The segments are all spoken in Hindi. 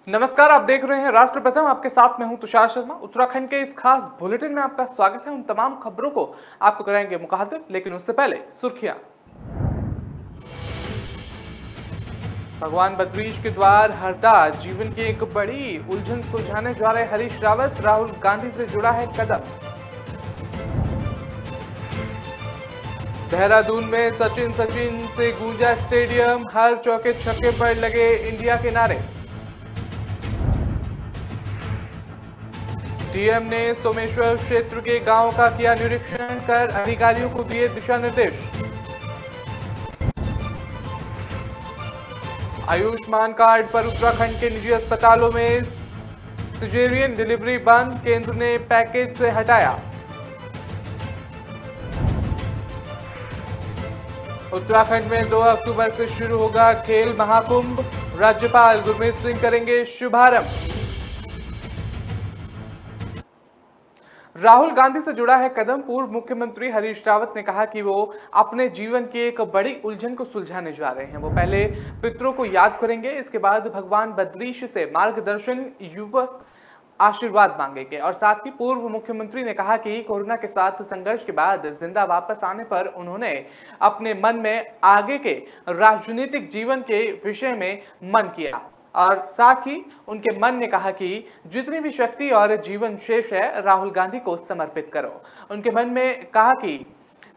नमस्कार, आप देख रहे हैं राष्ट्र प्रथम। आपके साथ मैं हूं तुषार शर्मा। उत्तराखंड के इस खास बुलेटिन में आपका स्वागत है। उन तमाम खबरों को आपको कराएंगे मुखातिब, लेकिन उससे पहले सुर्खियां। भगवान बद्रीश के द्वार हरदा, जीवन की एक बड़ी उलझन सुलझाने जा रहे हरीश रावत, राहुल गांधी से जुड़ा है कदम। देहरादून में सचिन सचिन से गूंजा स्टेडियम, हर चौके छक्के पर लगे इंडिया के नारे। डीएम ने सोमेश्वर क्षेत्र के गांव का किया निरीक्षण कर अधिकारियों को दिए दिशा निर्देश। आयुष्मान कार्ड पर उत्तराखंड के निजी अस्पतालों में सिजेरियन डिलीवरी बंद, केंद्र ने पैकेज से हटाया। उत्तराखंड में 2 अक्टूबर से शुरू होगा खेल महाकुंभ, राज्यपाल गुरमीत सिंह करेंगे शुभारंभ। राहुल गांधी से जुड़ा है कदम। पूर्व मुख्यमंत्री हरीश रावत ने कहा कि वो अपने जीवन की एक बड़ी उलझन को सुलझाने जा रहे हैं। वो पहले पितरों को याद करेंगे, इसके बाद भगवान बद्रीश से मार्गदर्शन, युवक आशीर्वाद मांगेंगे। और साथ ही पूर्व मुख्यमंत्री ने कहा कि कोरोना के साथ संघर्ष के बाद जिंदा वापस आने पर उन्होंने अपने मन में आगे के राजनीतिक जीवन के विषय में मन किया, और साथ ही उनके मन ने कहा कि जितनी भी शक्ति और जीवन शेष है राहुल गांधी को समर्पित करो। उनके मन में कहा कि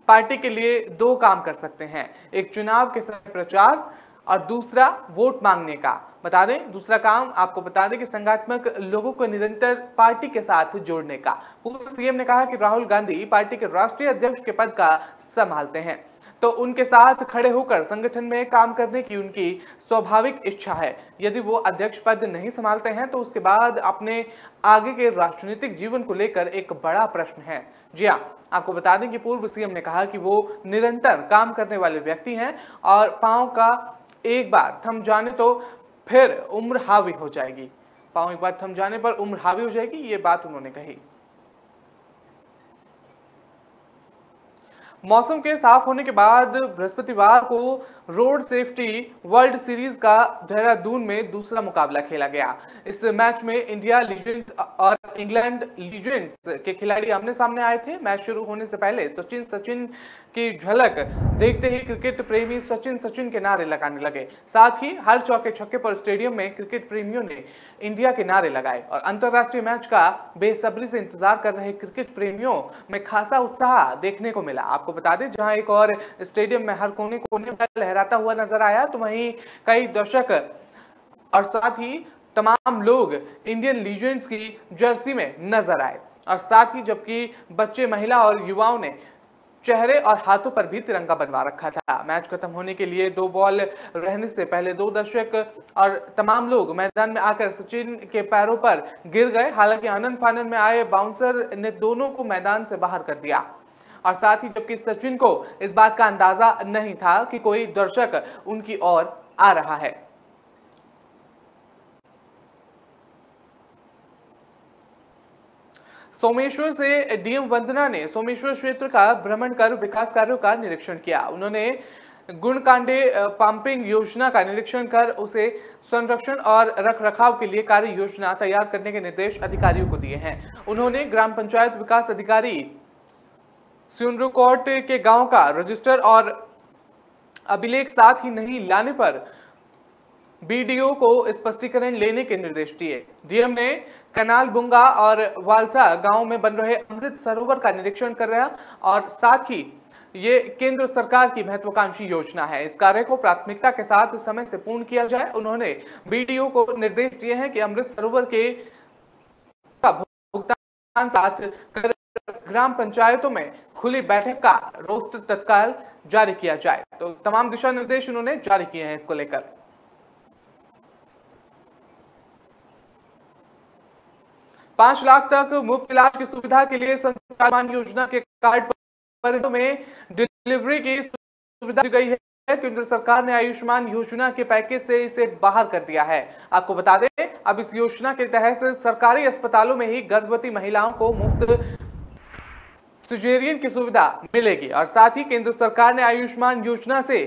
पार्टी के लिए 2 काम कर सकते हैं, एक चुनाव के समय प्रचार और दूसरा वोट मांगने का। बता दें, दूसरा काम आपको बता दें कि संगठनात्मक लोगों को निरंतर पार्टी के साथ जोड़ने का। पूर्व सीएम ने कहा कि राहुल गांधी पार्टी के राष्ट्रीय अध्यक्ष के पद का संभालते हैं, तो उनके साथ खड़े होकर संगठन में काम करने की उनकी स्वाभाविक इच्छा है। यदि वो अध्यक्ष पद नहीं संभालते हैं तो उसके बाद अपने आगे के राजनीतिक जीवन को लेकर एक बड़ा प्रश्न है। जी हाँ, आपको बता दें कि पूर्व सीएम ने कहा कि वो निरंतर काम करने वाले व्यक्ति हैं और पांव का एक बार थम जाने तो फिर उम्र हावी हो जाएगी। पांव एक बार थम जाने पर उम्र हावी हो जाएगी, ये बात उन्होंने कही। मौसम के साफ होने के बाद बृहस्पतिवार को रोड सेफ्टी वर्ल्ड सीरीज का देहरादून में दूसरा मुकाबला खेला गया। इस मैच में इंडिया लीजेंड्स और इंग्लैंड लीजेंड्स के खिलाड़ी आमने सामने आए थे। मैच शुरू होने से पहले सचिन सचिन की झलक देखते ही क्रिकेट प्रेमी सचिन सचिन के नारे लगाने लगे। साथ ही हर चौके छक्के पर स्टेडियम में क्रिकेट प्रेमियों ने इंडिया के नारे लगाए और अंतरराष्ट्रीय मैच का बेसब्री से इंतजार कर रहे क्रिकेट प्रेमियों में खासा उत्साह देखने को मिला। आपको बता दें, जहां एक और स्टेडियम में हर कोने कोने में लहराता हुआ नजर आया, तो वहीं कई दर्शक और साथ ही तमाम लोग इंडियन लीजेंड्स की जर्सी में नजर आए। और साथ ही जबकि बच्चे, महिला और युवाओं ने चेहरे और हाथों पर भी तिरंगा बनवा रखा था। मैच खत्म होने के लिए 2 बॉल रहने से पहले 2 दर्शक और तमाम लोग मैदान में आकर सचिन के पैरों पर गिर गए। हालांकि आनंद फानन में आए बाउंसर ने दोनों को मैदान से बाहर कर दिया। और साथ ही जबकि सचिन को इस बात का अंदाजा नहीं था कि कोई दर्शक उनकी ओर आ रहा है। सोमेश्वर से डीएम वंदना ने सोमेश्वर क्षेत्र का भ्रमण कर विकास कार्यों का निरीक्षण किया। उन्होंने गुणकांडे पंपिंग योजना का निरीक्षण कर उसे संरक्षण और रखरखाव के लिए कार्य योजना तैयार करने के निर्देश अधिकारियों को दिए हैं। उन्होंने ग्राम पंचायत विकास अधिकारी स्यूनरुकोट के गांव का रजिस्टर और अभिलेख साथ ही नहीं लाने पर बीडीओ को स्पष्टीकरण लेने के निर्देश दिए। डीएम ने कनाल बुंगा और वालसा गांव में बन रहे अमृत सरोवर का निरीक्षण कर रहा और साथ ही ये केंद्र सरकार की महत्वाकांक्षी योजना है, इस कार्य को प्राथमिकता के साथ समय से पूर्ण किया जाए। उन्होंने बीडीओ को निर्देश दिए हैं कि अमृत सरोवर के भुगतान कर ग्राम पंचायतों में खुली बैठक का रोस्टर तत्काल जारी किया जाए। तो तमाम दिशा निर्देश उन्होंने जारी किए हैं इसको लेकर। 5 लाख तक मुफ्त इलाज की सुविधा के लिए संचालन योजना के कार्ड पर में डिलीवरी की सुविधा दी गई है। केंद्र सरकार ने आयुष्मान योजना के पैकेज से इसे बाहर कर दिया है। आपको बता दें, अब इस योजना के तहत सरकारी अस्पतालों में ही गर्भवती महिलाओं को मुफ्त सिजेरियन की सुविधा मिलेगी। और साथ ही केंद्र सरकार ने आयुष्मान योजना से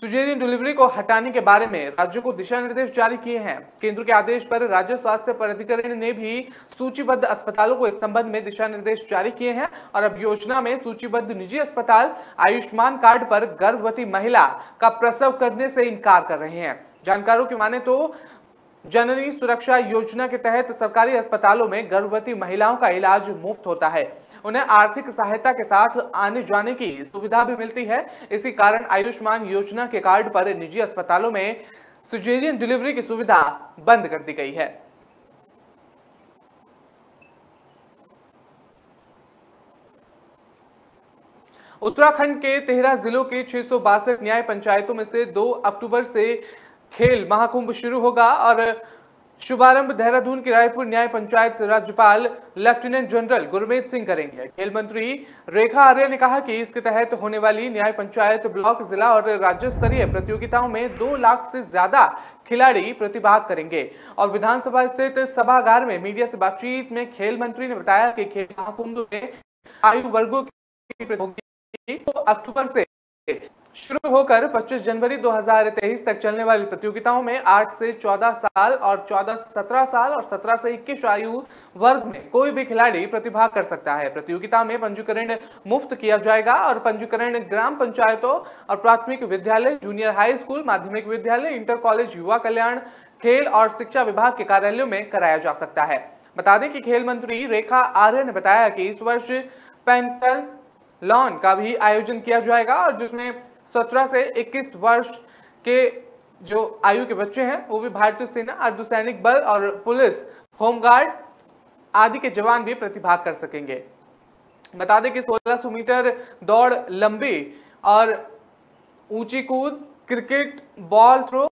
सिजेरियन डिलीवरी को हटाने के बारे में राज्यों को दिशा निर्देश जारी किए हैं। केंद्र के आदेश पर राज्य स्वास्थ्य प्राधिकरण ने भी सूचीबद्ध अस्पतालों को इस संबंध में दिशा निर्देश जारी किए हैं और अब योजना में सूचीबद्ध निजी अस्पताल आयुष्मान कार्ड पर गर्भवती महिला का प्रसव करने से इनकार कर रहे हैं। जानकारों की माने तो जननी सुरक्षा योजना के तहत सरकारी अस्पतालों में गर्भवती महिलाओं का इलाज मुफ्त होता है। उन्हें आर्थिक सहायता के साथ आने जाने की सुविधा भी मिलती है। इसी कारण आयुष्मान योजना के कार्ड पर निजी अस्पतालों में सिजेरियन डिलीवरी की सुविधा बंद कर दी गई है। उत्तराखंड के 13 जिलों के 662 न्याय पंचायतों में से 2 अक्टूबर से खेल महाकुंभ शुरू होगा और शुभारंभ देहरादून की रायपुर न्याय पंचायत से राज्यपाल लेफ्टिनेंट जनरल गुरमीत सिंह करेंगे। खेल मंत्री रेखा आर्य ने कहा कि इसके तहत होने वाली न्याय पंचायत ब्लॉक, जिला और राज्य स्तरीय प्रतियोगिताओं में 2 लाख से ज्यादा खिलाड़ी प्रतिभाग करेंगे। और विधानसभा स्थित सभागार में मीडिया से बातचीत में खेल मंत्री ने बताया कि खेल महाकुंभ में आयु वर्गों की प्रतियोगिता 2 अक्टूबर से शुरू होकर 25 जनवरी 2023 तक चलने वाली प्रतियोगिताओं में 8 से 14 साल और 14 से 17 साल और 17 से 21 आयु वर्ग में कोई भी खिलाड़ी प्रतिभाग कर सकता है। प्रतियोगिता में पंजीकरण मुफ्त किया जाएगा और पंजीकरण ग्राम पंचायतों और प्राथमिक विद्यालय, जूनियर हाई स्कूल, माध्यमिक विद्यालय, इंटर कॉलेज, युवा कल्याण, खेल और शिक्षा विभाग के कार्यालयों में कराया जा सकता है। बता दें कि खेल मंत्री रेखा आर्य ने बताया कि इस वर्ष पेंटाथलॉन का भी आयोजन किया जाएगा और जिसमें 17 से 21 वर्ष के जो आयु के बच्चे हैं वो भी भारतीय सेना, अर्धसैनिक बल और पुलिस, होमगार्ड आदि के जवान भी प्रतिभाग कर सकेंगे। बता दें कि 1600 मीटर दौड़, लंबी और ऊंची कूद, क्रिकेट, बॉल थ्रो,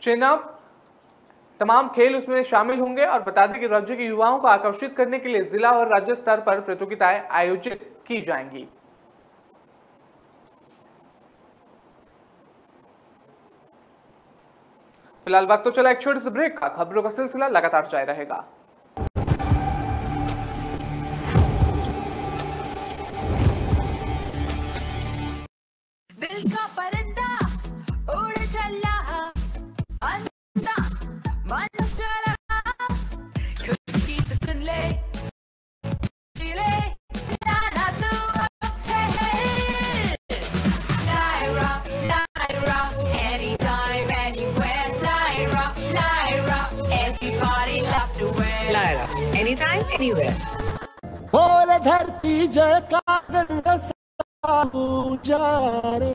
चिनअप, तमाम खेल उसमें शामिल होंगे। और बता दें कि राज्य के युवाओं को आकर्षित करने के लिए जिला और राज्य स्तर पर प्रतियोगिताएं आयोजित की जाएंगी। फिलहाल वक्त तो चला एक छोटे से ब्रेक का। खबरों का सिलसिला लगातार जारी रहेगा। दिल का परिंदा उड़ चला, अंधा मन चला, खुद की तो सुन ले, ना तू अच्छे है। Lyra, anytime, anywhere. Lyra, everybody loves to wear. Lyra, anytime, anywhere. बोल धरती जयकार जा रे,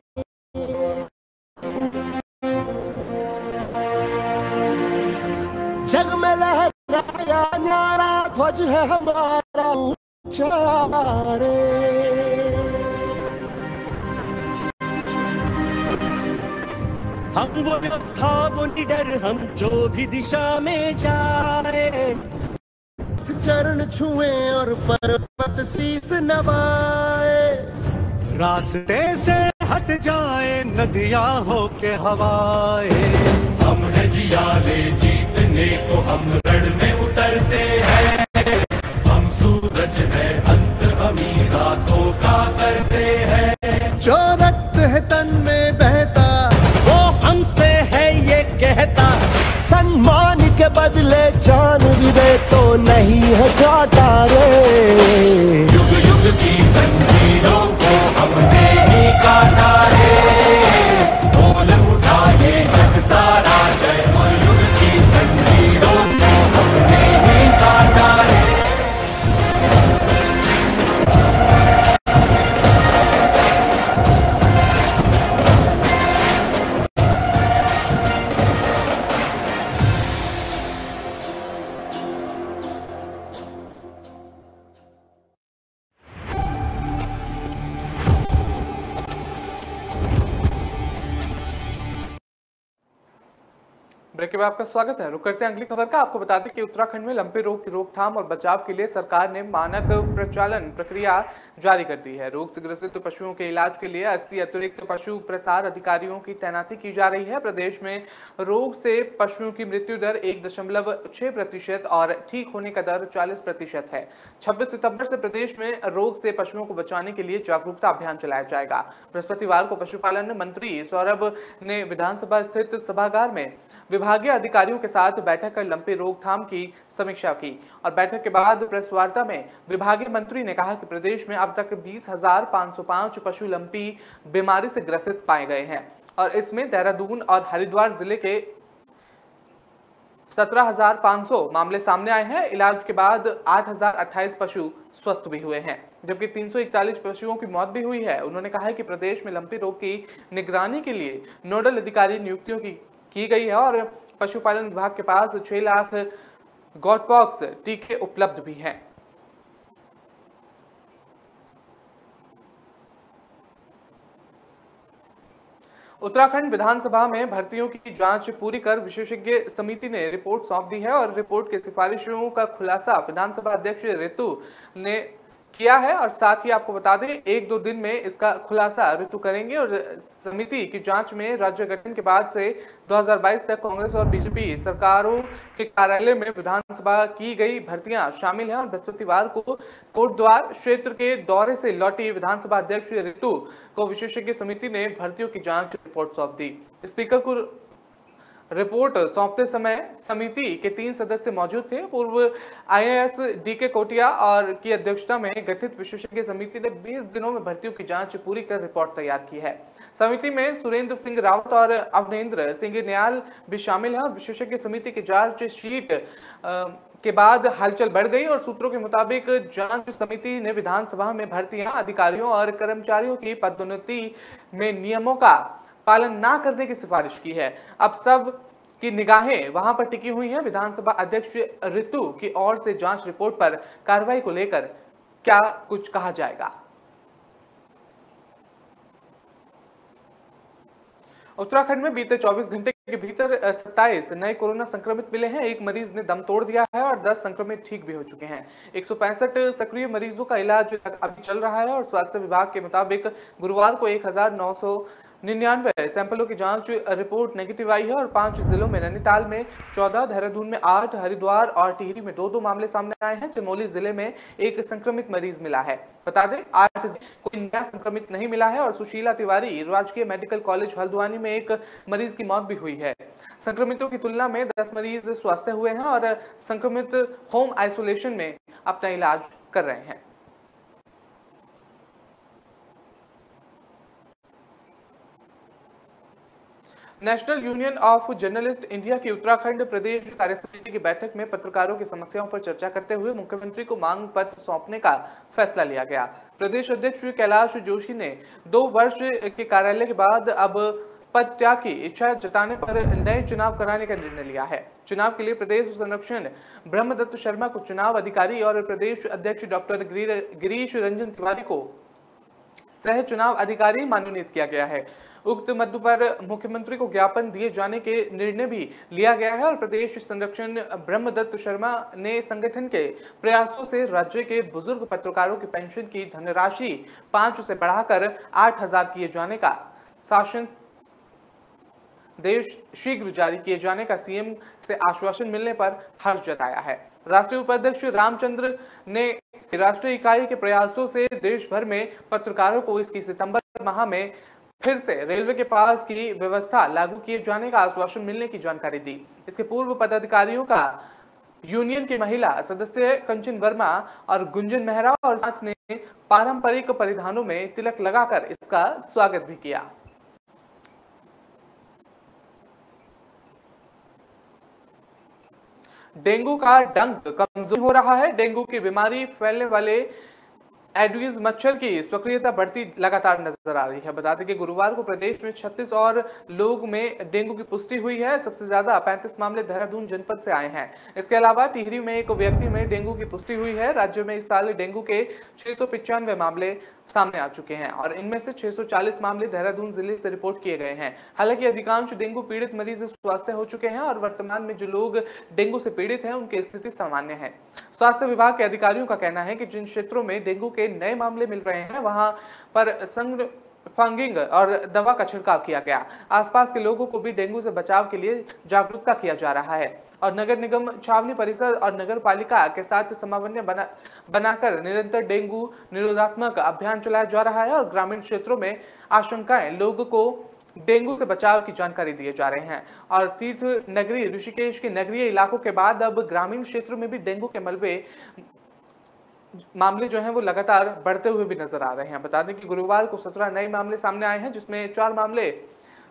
जग में लहराया न्यारा ध्वज है हमारा ऊंचा रे। हम वो योद्धा, वो निडर, हम जो भी दिशा में जाए, चरण छुए और पर्वत शीस नवाए, रास्ते से हट जाए नदियां हो के हवाए। हम है जियाले जीतने को, हम रण में उतरते हैं, हम सूरज है अंत हमी रातों का करते हैं। जो रक्त है तन में बहता वो हमसे है ये कहता, सम्मान के बदले जान भी दे तो नहीं है घाटा रे। युग युग की जंजीरों को हमने ही काटा रे, बोल उठा ये जग सारा जय। और युग की जंजीरों को हमने ही काटा रे। ब्रेक के बाद आपका स्वागत है। रुक करते हैं अगली खबर का। आपको बता दें कि उत्तराखंड में लंपी रोग की रोकथाम और बचाव के लिए सरकार ने मानक प्रचालन प्रक्रिया जारी कर दी है। रोग से ग्रसित पशुओं के इलाज के लिए 80 अतिरिक्त पशु प्रसार अधिकारियों की तैनाती की जा रही है। प्रदेश में रोग से पशुओं की मृत्यु दर 1.6% और ठीक होने का दर 40% है। 26 सितंबर से प्रदेश में रोग से पशुओं को बचाने के लिए जागरूकता अभियान चलाया जाएगा। बृहस्पतिवार को पशुपालन मंत्री सौरभ ने विधानसभा स्थित सभागार में विभागीय अधिकारियों के साथ बैठक कर लंपी रोकथाम की समीक्षा की और बैठक के बाद प्रेस वार्ता में विभागीय मंत्री ने कहा कि प्रदेश में अब तक 20,505 पशु लंपी बीमारी से ग्रसित पाए गए हैं और इसमें देहरादून और हरिद्वार जिले के 17,500 मामले सामने आए हैं। इलाज के बाद 8,028 पशु स्वस्थ भी हुए हैं, जबकि 341 पशुओं की मौत भी हुई है। उन्होंने कहा है कि प्रदेश में लंपी रोग की निगरानी के लिए नोडल अधिकारी नियुक्तियों की गई है और पशुपालन विभाग के पास 6 लाख गॉटपॉक्स टीके उपलब्ध भी हैं। उत्तराखंड विधानसभा में भर्तियों की जांच पूरी कर विशेषज्ञ समिति ने रिपोर्ट सौंप दी है और रिपोर्ट की सिफारिशों का खुलासा विधानसभा अध्यक्ष ऋतु ने किया है और साथ ही आपको बता दें 1-2 दिन में इसका खुलासा ऋतु करेंगे। और समिति की जांच में राज्य गठन के बाद से 2022 तक कांग्रेस और बीजेपी सरकारों के कार्यालय में विधानसभा की गई भर्तियां शामिल हैं। और बृहस्पतिवार को कोटद्वार क्षेत्र के दौरे से लौटी विधानसभा अध्यक्ष ऋतु को विशेषज्ञ समिति ने भर्तियों की जांच रिपोर्ट सौंप दी। स्पीकर को रिपोर्ट सौंपते समय समिति के 3 सदस्य मौजूद थे। पूर्व IAS DK कोटिया और की अध्यक्षता में गठित विशेषज्ञ समिति ने 20 दिनों में भर्तियों की जांच पूरी कर रिपोर्ट तैयार की है। समिति में सुरेंद्र सिंह रावत और अवनेंद्र सिंह न्याल भी शामिल हैं। विशेषज्ञ समिति की जांच शीट के बाद हलचल बढ़ गई और सूत्रों के मुताबिक जांच समिति ने विधानसभा में भर्तियां, अधिकारियों और कर्मचारियों की पदोन्नति में नियमों का पालन ना करने की सिफारिश की है। अब सब की निगाहें वहां पर टिकी हुई हैं। विधानसभा अध्यक्ष ऋतु की ओर से जांच रिपोर्ट पर कार्रवाई को लेकर क्या कुछ कहा जाएगा। उत्तराखंड में बीते 24 घंटे के भीतर 27 नए कोरोना संक्रमित मिले हैं। एक मरीज ने दम तोड़ दिया है और 10 संक्रमित ठीक भी हो चुके हैं। 165 सक्रिय मरीजों का इलाज अभी चल रहा है और स्वास्थ्य विभाग के मुताबिक गुरुवार को 1999 सैंपलों की जांच रिपोर्ट नेगेटिव आई है और 5 जिलों में नैनीताल में 14, देहरादून में 8, हरिद्वार और टिहरी में 2 मामले सामने आए हैं। चमोली जिले में एक संक्रमित मरीज मिला है। बता दें 8 कोई नया संक्रमित नहीं मिला है और सुशीला तिवारी राजकीय मेडिकल कॉलेज हल्द्वानी में एक मरीज की मौत भी हुई है। संक्रमितों की तुलना में 10 मरीज स्वस्थ हुए हैं और संक्रमित होम आइसोलेशन में अपना इलाज कर रहे हैं। National union of journalist India की उत्तराखंड प्रदेश कार्यसमिति की बैठक में पत्रकारों की समस्याओं पर चर्चा करते हुए मुख्यमंत्री को मांग पत्र सौंपने का फैसला लिया गया। प्रदेश अध्यक्ष कैलाश जोशी ने 2 वर्ष के कार्यालय के बाद अब पद त्याग की इच्छा जताने पर नए चुनाव कराने का निर्णय लिया है। चुनाव के लिए प्रदेश संरक्षण ब्रह्मदत्त शर्मा को चुनाव अधिकारी और प्रदेश अध्यक्ष डॉक्टर गिरीश रंजन तिवारी को सह चुनाव अधिकारी मनोनीत किया गया है। उक्त मुद्दे पर मुख्यमंत्री को ज्ञापन दिए जाने के निर्णय भी लिया गया है और प्रदेश संरक्षण ब्रह्मदत्त शर्मा ने संगठन के प्रयासों से राज्य के बुजुर्ग पत्रकारों की पेंशन की धनराशि 5 से बढ़ाकर 8,000 किए जाने का शासन देश शीघ्र जारी किए जाने का सीएम से आश्वासन मिलने पर हर्ष जताया है। राष्ट्रीय उपाध्यक्ष रामचंद्र ने राष्ट्रीय इकाई के प्रयासों से देश भर में पत्रकारों को इसकी सितंबर माह में फिर से रेलवे के पास की व्यवस्था लागू किए जाने का आश्वासन मिलने की जानकारी दी। इसके पूर्व पदाधिकारियों का यूनियन की महिला सदस्य कंचन वर्मा और गुंजन मेहरा और साथ ने पारंपरिक परिधानों में तिलक लगाकर इसका स्वागत भी किया। डेंगू का डंक कमजोर हो रहा है। डेंगू की बीमारी फैलने वाले एडीज मच्छर की सक्रियता बढ़ती लगातार नजर आ रही है। बता दें कि गुरुवार को प्रदेश में 36 और लोग में डेंगू की पुष्टि हुई है। सबसे ज्यादा 35 मामले देहरादून जनपद से आए हैं। इसके अलावा टिहरी में एक व्यक्ति में डेंगू की पुष्टि हुई है। राज्य में इस साल डेंगू के 695 मामले सामने आ चुके हैं और इनमें से 640 मामले देहरादून जिले से रिपोर्ट किए गए हैं। हालांकि अधिकांश डेंगू पीड़ित मरीज स्वस्थ हो चुके हैं और वर्तमान में जो लोग डेंगू से पीड़ित हैं उनकी स्थिति सामान्य है। स्वास्थ्य विभाग के अधिकारियों का कहना है कि जिन क्षेत्रों में डेंगू के नए मामले मिल रहे हैं वहां पर फंगिंग और दवा का छिड़काव किया गया। आसपास के लोगों को भी डेंगू से बचाव के लिए जागरूकता किया जा रहा है और नगर निगम छावनी परिसर और नगर पालिका के साथ समन्वय बनाकर निरंतर डेंगू निरोधात्मक अभियान चलाया जा रहा है और ग्रामीण क्षेत्रों में आशंकाएं लोगों को डेंगू से बचाव की जानकारी दिए जा रहे हैं। और तीर्थ नगरी ऋषिकेश के नगरीय इलाकों के बाद अब ग्रामीण क्षेत्रों में भी डेंगू के मामले जो हैं वो लगातार बढ़ते हुए भी नजर आ रहे हैं। बता दें कि गुरुवार को 17 नए मामले सामने आए हैं, जिसमें 4 मामले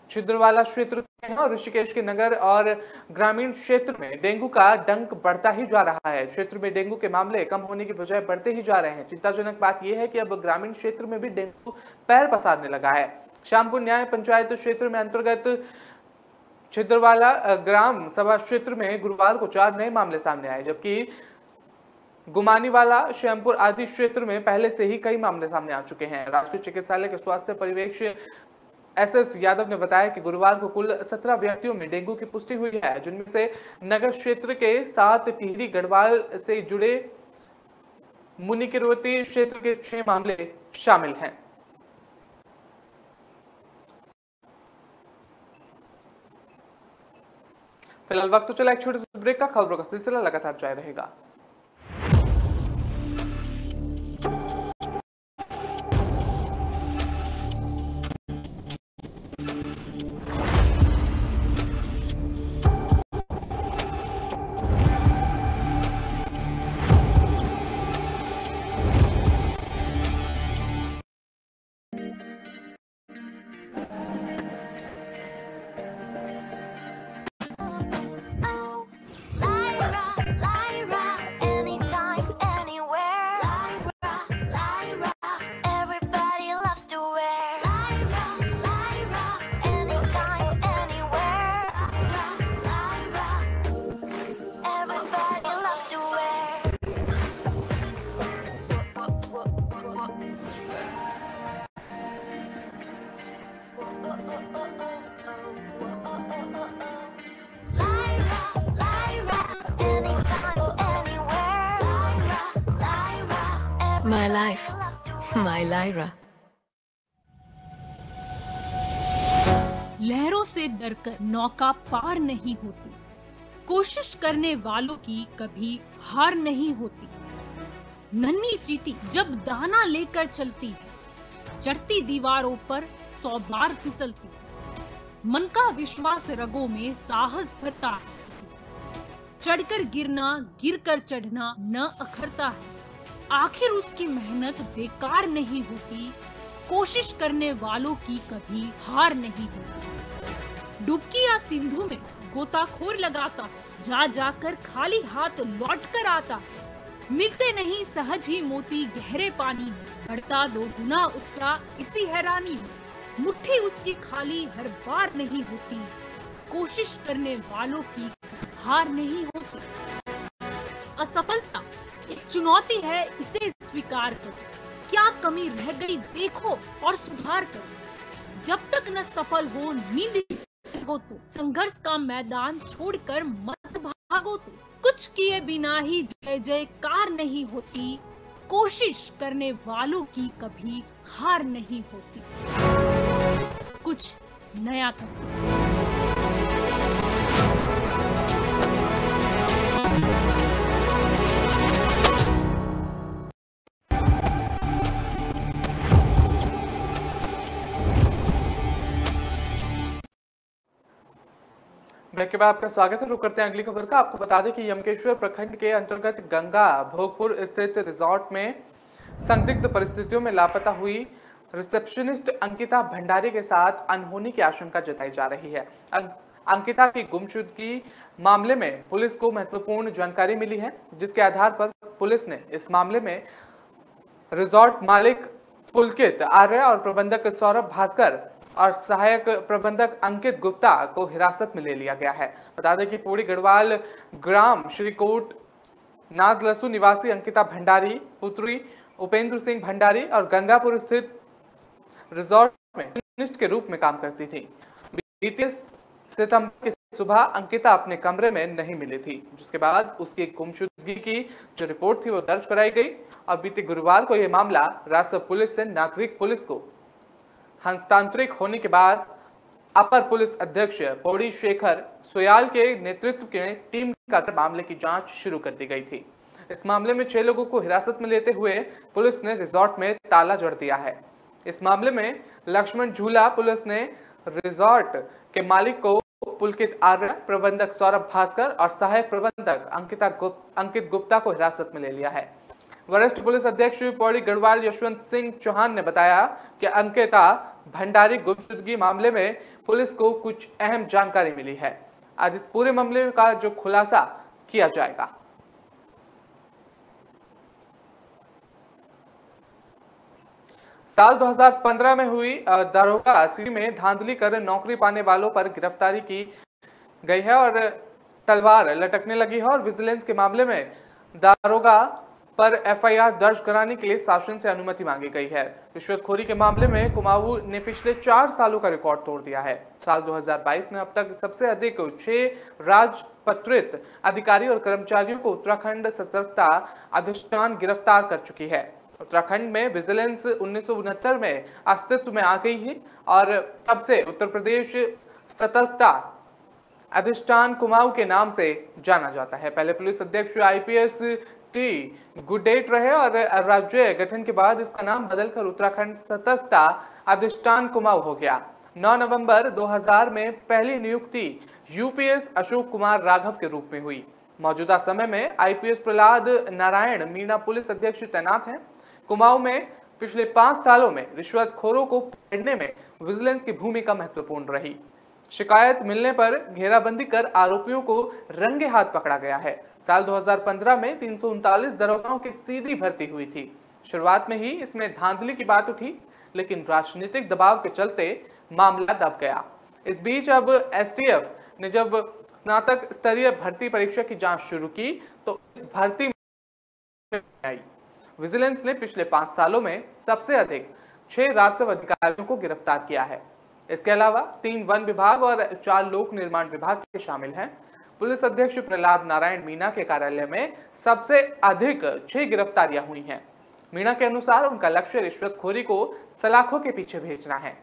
छिंदवाड़ा क्षेत्र के हैं और ऋषिकेश के नगर और ग्रामीण क्षेत्र में डेंगू का डंक बढ़ता ही जा रहा है। क्षेत्र में डेंगू के मामले कम होने की बजाय बढ़ते ही जा रहे हैं। चिंताजनक बात यह है कि अब ग्रामीण क्षेत्र में भी डेंगू पैर पसारने लगा है। श्यामपुर न्याय पंचायत क्षेत्र में अंतर्गत छिंदवाड़ा ग्राम सभा क्षेत्र में गुरुवार को 4 नए मामले सामने आए, जबकि गुमानीवाला श्यामपुर आदि क्षेत्र में पहले से ही कई मामले सामने आ चुके हैं। राष्ट्रीय चिकित्सालय के स्वास्थ्य पर्यवेक्षक SS यादव ने बताया कि गुरुवार को कुल 17 व्यक्तियों में डेंगू की पुष्टि हुई है, जिनमें से नगर क्षेत्र के 7, टिहरी गढ़वाल से जुड़े मुनिकिरोती क्षेत्र के 6 मामले शामिल हैं। फिलहाल वक्त तो चला एक छोटे से ब्रेक का, खबरों का सिलसिला लगातार जारी रहेगा। My life, my Lyra. लहरों से डरकर नौका पार नहीं होती, कोशिश करने वालों की कभी हार नहीं होती। नन्ही चींटी जब दाना लेकर चलती है, चढ़ती दीवारों पर 100 बार फिसलती है। मन का विश्वास रगों में साहस भरता है, चढ़कर गिरना गिरकर चढ़ना न अखरता है। आखिर उसकी मेहनत बेकार नहीं होती, कोशिश करने वालों की कभी हार नहीं होती। डुबकी या सिंधु में गोताखोर लगाता, जा जाकर खाली हाथ लौट कर आता। मिलते नहीं सहज ही मोती गहरे पानी में, बढ़ता 2 गुना उत्साह इसी हैरानी में। मुट्ठी उसकी खाली हर बार नहीं होती, कोशिश करने वालों की हार नहीं होती। असफलता एक चुनौती है, इसे स्वीकार करो। क्या कमी रह गई देखो और सुधार करो। जब तक न सफल हो नींद तो संघर्ष का मैदान छोड़कर मत भागो। तो कुछ किए बिना ही जय जयकार नहीं होती, कोशिश करने वालों की कभी हार नहीं होती। कुछ नया करो। ब्रेक के बाद आपका स्वागत है। रुक करते हैं अगली खबर का। आपको बता दें कि यमकेश्वर प्रखंड के अंतर्गत गंगा भोगपुर स्थित रिजॉर्ट में संदिग्ध परिस्थितियों में लापता हुई रिसेप्शनिस्ट अंकिता भंडारी के साथ अनहोनी की आशंका जताई जा रही है। अंकिता की गुमशुदगी मामले में पुलिस को महत्वपूर्ण जानकारी मिली है, जिसके आधार पर पुलिस ने इस मामले में रिजॉर्ट मालिक पुलकित आर्य और प्रबंधक सौरभ भास्कर और सहायक प्रबंधक अंकित गुप्ता को हिरासत में ले लिया गया है। बता दें कि पूरी गढ़वाल ग्राम श्रीकोट नागलसू निवासी अंकिता भंडारी पुत्री उपेंद्र सिंह भंडारी और गंगापुर स्थित रिजॉर्ट में रिसेप्शनिस्ट के रूप में काम करती थी। बीते सितंबर की सुबह अंकिता अपने कमरे में नहीं मिली थी, जिसके बाद उसकी गुमशुदगी की जो रिपोर्ट थी वो दर्ज कराई गई और बीते गुरुवार को यह मामला राजस्व पुलिस से नागरिक पुलिस को हस्तांतरित होने के बाद अपर पुलिस अध्यक्ष पौड़ी शेखर सोयाल के नेतृत्व की टीम का मामले की जांच शुरू कर दी गई थी। इस मामले में 6 लोगों को हिरासत में लेते हुए पुलिस ने रिजॉर्ट में ताला जड़ दिया है। इस मामले में लक्ष्मण झूला पुलिस ने रिजॉर्ट के मालिक को पुलकित आर्य, प्रबंधक सौरभ भास्कर और सहायक प्रबंधक अंकित गुप्ता को हिरासत में ले लिया है। वरिष्ठ पुलिस अध्यक्ष पौड़ी गढ़वाल यशवंत सिंह चौहान ने बताया कि अंकिता भंडारी गुमशुदगी मामले में पुलिस को कुछ अहम जानकारी मिली है। आज इस पूरे मामले का जो खुलासा किया जाएगा। साल 2015 में हुई दारोगा सीरी में धांधली कर नौकरी पाने वालों पर गिरफ्तारी की गई है और तलवार लटकने लगी है और विजिलेंस के मामले में दारोगा पर एफआईआर दर्ज कराने के लिए शासन से अनुमति मांगी गई है। रिश्वतखोरी के मामले में कुमाऊं ने पिछले 4 सालों का रिकॉर्ड तोड़ दिया है। साल 2022 में अब तक सबसे अधिक 6 राजपत्रित अधिकारी और कर्मचारियों को उत्तराखंड सतर्कता अधिष्ठान गिरफ्तार कर चुकी है। उत्तराखंड में विजिलेंस 1969 में अस्तित्व में आ गई है और तब से उत्तर प्रदेश सतर्कता अधिष्ठान कुमाऊं के नाम से जाना जाता है। पहले पुलिस अध्यक्ष आईपीएस टी गुडेट रहे और राज्य गठन के बाद इसका नाम बदलकर उत्तराखंड सतर्कता अधिष्ठान कुमाऊं हो गया। 9 नवंबर 2000 में पहली नियुक्ति यूपीएस अशोक कुमार राघव के रूप में हुई। मौजूदा समय में आईपीएस प्रहलाद नारायण मीणा पुलिस अध्यक्ष तैनात हैं। कुमाऊं में पिछले 5 सालों में रिश्वतखोरों को पकड़ने में विजिलेंस की भूमिका महत्वपूर्ण रही। शिकायत मिलने पर घेराबंदी कर आरोपियों को रंगे हाथ पकड़ा गया है। साल 2015 में 339 दरोगाओं की सीधी भर्ती हुई थी। शुरुआत में ही इसमें धांधली की बात उठी, लेकिन राजनीतिक दबाव के चलते मामला दब गया। इस बीच अब एसटीएफ ने जब स्नातक स्तरीय भर्ती परीक्षा की जांच शुरू की तो इस भर्ती में आई। विजिलेंस ने पिछले 5 सालों में सबसे अधिक 6 राजस्व अधिकारियों को गिरफ्तार किया है। इसके अलावा 3 वन विभाग और 4 लोक निर्माण विभाग के शामिल हैं। पुलिस अध्यक्ष प्रहलाद नारायण मीणा के कार्यालय में सबसे अधिक 6 गिरफ्तारियां हुई हैं। मीणा के अनुसार उनका लक्ष्य रिश्वतखोरी को सलाखों के पीछे भेजना है।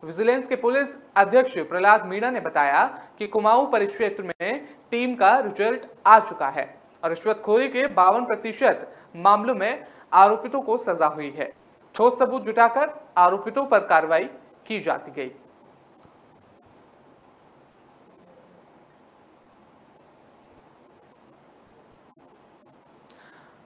विजिलेंस के पुलिस अध्यक्ष प्रहलाद मीणा ने बताया कि कुमाऊं परिक्षेत्र में टीम का रिजल्ट आ चुका है और रिश्वतखोरी के 52% मामलों में आरोपितों को सजा हुई है। ठोस सबूत जुटाकर आरोपितों पर कार्रवाई की जाती गई।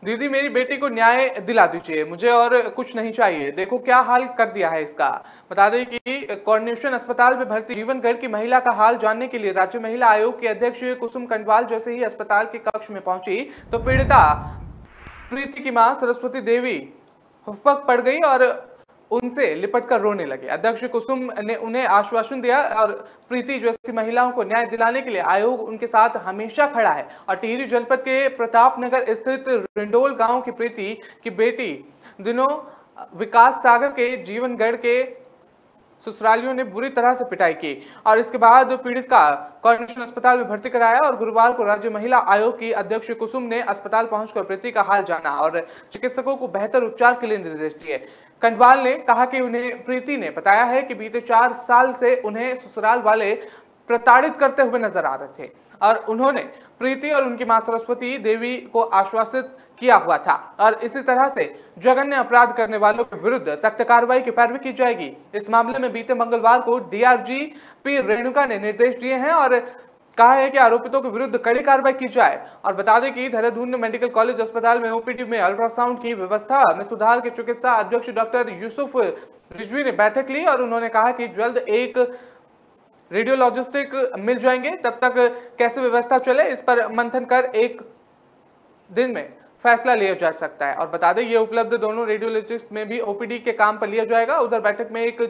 दीदी मेरी बेटी को न्याय दिला दीजिए, मुझे और कुछ नहीं चाहिए। देखो क्या हाल कर दिया है इसका। बता दें कि कॉर्पोरेशन अस्पताल में भर्ती जीवनगढ़ की महिला का हाल जानने के लिए राज्य महिला आयोग के अध्यक्ष कुसुम कंडवाल जैसे ही अस्पताल के कक्ष में पहुंची तो पीड़िता प्रीति की मां सरस्वती देवी हुक्क पड़ गई और उनसे लिपटकर रोने लगे। अध्यक्ष कुसुम ने उन्हें आश्वासन दिया और प्रीति जैसी महिलाओं को न्याय दिलाने के लिए आयोग उनके साथ हमेशा खड़ा है। और टिहरी जनपद के प्रतापनगर स्थित रिंडोल गांव की प्रीति की बेटी दिनों विकास सागर के जीवनगढ़ के ससुरालियों ने बुरी तरह से पिटाई की और इसके बाद पीड़ित का कॉर्पोरेशन अस्पताल में भर्ती कराया और गुरुवार को राज्य महिला आयोग की अध्यक्ष कुसुम ने अस्पताल पहुंचकर प्रीति का हाल जाना और चिकित्सकों को बेहतर उपचार के लिए निर्देश दिए। कंडवाल ने कहा कि उन्हें प्रीति ने बताया है कि बीते 4 साल से उन्हें ससुराल वाले प्रताड़ित करते हुए नजर आ रहे थे और उन्होंने प्रीति और उनकी मां सरस्वती देवी को आश्वासित किया हुआ था और इसी तरह से जघन्य अपराध करने वालों के विरुद्ध सख्त कार्रवाई की पैरवी की जाएगी। इस मामले में बीते मंगलवार को डीआरजी पी रेणुका ने निर्देश दिए हैं और कहा है कि आरोपितों के विरुद्ध कड़ी कार्रवाई की जाए। और बता दें कि देहरादून मेडिकल कॉलेज अस्पताल में ओपीडी में अल्ट्रासाउंड की व्यवस्था में सुधार के चिकित्सा अध्यक्ष डॉक्टर यूसुफ रिजवी ने बैठक ली और उन्होंने कहा कि जल्द एक रेडियोलॉजिस्टिक मिल जाएंगे, तब तक कैसे व्यवस्था चले इस पर मंथन कर एक दिन में फैसला लिया जा सकता है। और बता दें ये उपलब्ध दोनों रेडियोलॉजिस्ट में भी ओपीडी के काम पर लिया जाएगा। उधर बैठक में एक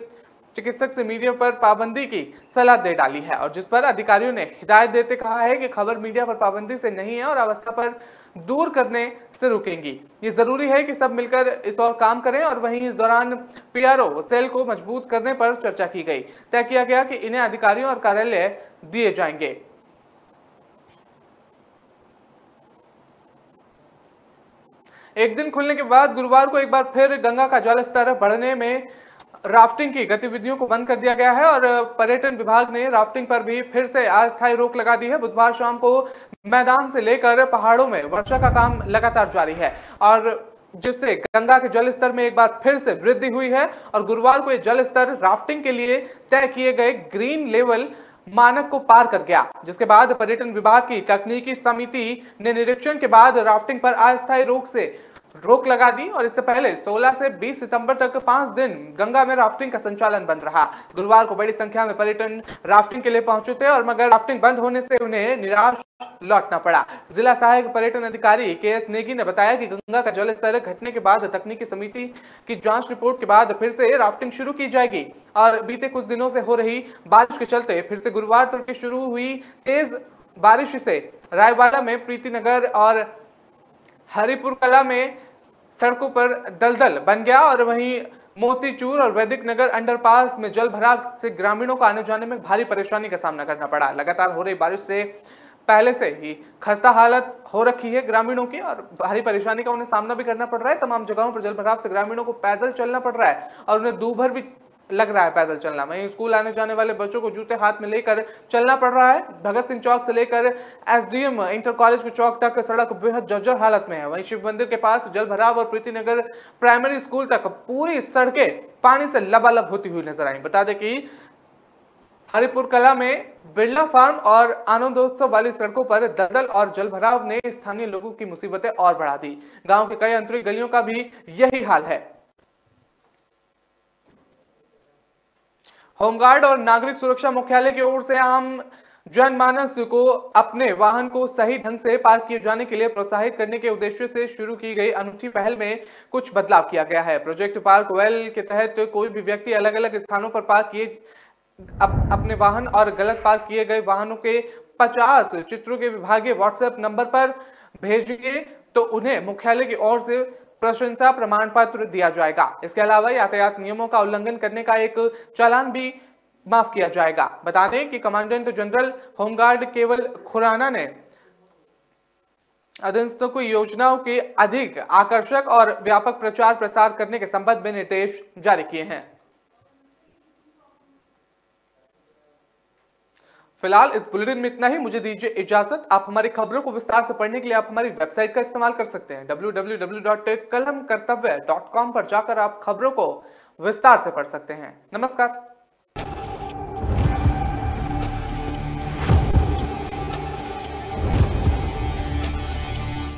चिकित्सक से मीडिया पर पाबंदी की सलाह दे डाली है और जिस पर अधिकारियों ने हिदायत देते कहा है कि खबर मीडिया पर पाबंदी से नहीं है और अवस्था पर दूर करने से रुकेंगी। ये जरूरी है कि सब मिलकर इस और काम करें और वहीं इस दौरान पीआरओ सेल को मजबूत करने पर चर्चा की गई। तय किया गया कि इन्हें अधिकारियों और कार्यालय दिए जाएंगे। एक दिन खुलने के बाद गुरुवार को एक बार फिर गंगा का जलस्तर बढ़ने में राफ्टिंग की गतिविधियों को बंद कर दिया गया है और पर्यटन विभाग ने राफ्टिंग पर भी फिर से अस्थायी रोक लगा दी है। बुधवार शाम को मैदान से लेकर पहाड़ों में वर्षा का काम लगातार जारी है और जिससे गंगा के जलस्तर में एक बार फिर से वृद्धि हुई है और गुरुवार को यह जलस्तर राफ्टिंग के लिए तय किए गए ग्रीन लेवल मानक को पार कर गया, जिसके बाद पर्यटन विभाग की तकनीकी समिति ने निरीक्षण के बाद राफ्टिंग पर अस्थायी रोक लगा दी और इससे पहले 16 से 20 सितंबर तक 5 दिन गंगा में राफ्टिंग का संचालन बंद रहा। गुरुवार को बड़ी संख्या में पर्यटन राफ्टिंग के लिए पहुंचे थे और मगर राफ्टिंग बंद होने से उन्हें निराश लौटना पड़ा। जिला सहायक पर्यटन अधिकारी के.एस. नेगी ने बताया कि गंगा का जलस्तर घटने के बाद तकनीकी समिति की जांच रिपोर्ट के बाद फिर से राफ्टिंग शुरू की जाएगी और बीते कुछ दिनों से हो रही बारिश के चलते फिर से गुरुवार तक शुरू हुई तेज बारिश से रायवाला में प्रीतिनगर और हरिपुर कला में सड़कों पर दलदल बन गया और वहीं मोतीचूर और वैदिक नगर अंडरपास में जल भराव से ग्रामीणों को आने जाने में भारी परेशानी का सामना करना पड़ा। लगातार हो रही बारिश से पहले से ही खस्ता हालत हो रखी है ग्रामीणों की और भारी परेशानी का उन्हें सामना भी करना पड़ रहा है। तमाम जगहों पर जल भराव से ग्रामीणों को पैदल चलना पड़ रहा है और उन्हें दूभर भी लग रहा है पैदल चलना। वहीं स्कूल आने जाने वाले बच्चों को जूते हाथ में लेकर चलना पड़ रहा है। भगत सिंह चौक से लेकर एसडीएम इंटर कॉलेज के चौक तक सड़क बेहद जर्जर हालत में है। वहीं शिव मंदिर के पास जल भराव और प्रीतिनगर प्राइमरी स्कूल तक पूरी सड़कें पानी से लबालब होती हुई नजर आई। बता दें कि हरिपुर कला में बिरला फार्म और आनंदोत्सव वाली सड़कों पर दलदल और जल भराव ने स्थानीय लोगों की मुसीबतें और बढ़ा दी। गांव के कई अंतरिक गलियों का भी यही हाल है। होमगार्ड और नागरिक सुरक्षा मुख्यालय की ओर से आम जनमानस को अपने वाहन को सही ढंग से पार्क किए जाने के लिए प्रोत्साहित करने के उद्देश्य से शुरू की गई अनूठी पहल में कुछ बदलाव किया गया है। प्रोजेक्ट पार्क वेल के तहत कोई भी व्यक्ति अलग अलग स्थानों पर पार्क किए अपने वाहन और गलत पार्क किए गए वाहनों के 50 चित्रों के विभागीय व्हाट्सएप नंबर पर भेजेंगे तो उन्हें मुख्यालय की ओर से प्रशंसा प्रमाण पत्र दिया जाएगा। इसके अलावा यातायात नियमों का उल्लंघन करने का एक चालान भी माफ किया जाएगा। बता दें कि कमांडेंट जनरल होमगार्ड केवल खुराना ने अधीनस्थों को योजनाओं के अधिक आकर्षक और व्यापक प्रचार प्रसार करने के संबंध में निर्देश जारी किए हैं। फिलहाल इस बुलेटिन में इतना ही। मुझे दीजिए इजाजत। आप हमारी खबरों को विस्तार से पढ़ने के लिए आप हमारी वेबसाइट का इस्तेमाल कर सकते हैं www.kalamkartavya.com पर जाकर आप खबरों को विस्तार से पढ़ सकते हैं। नमस्कार।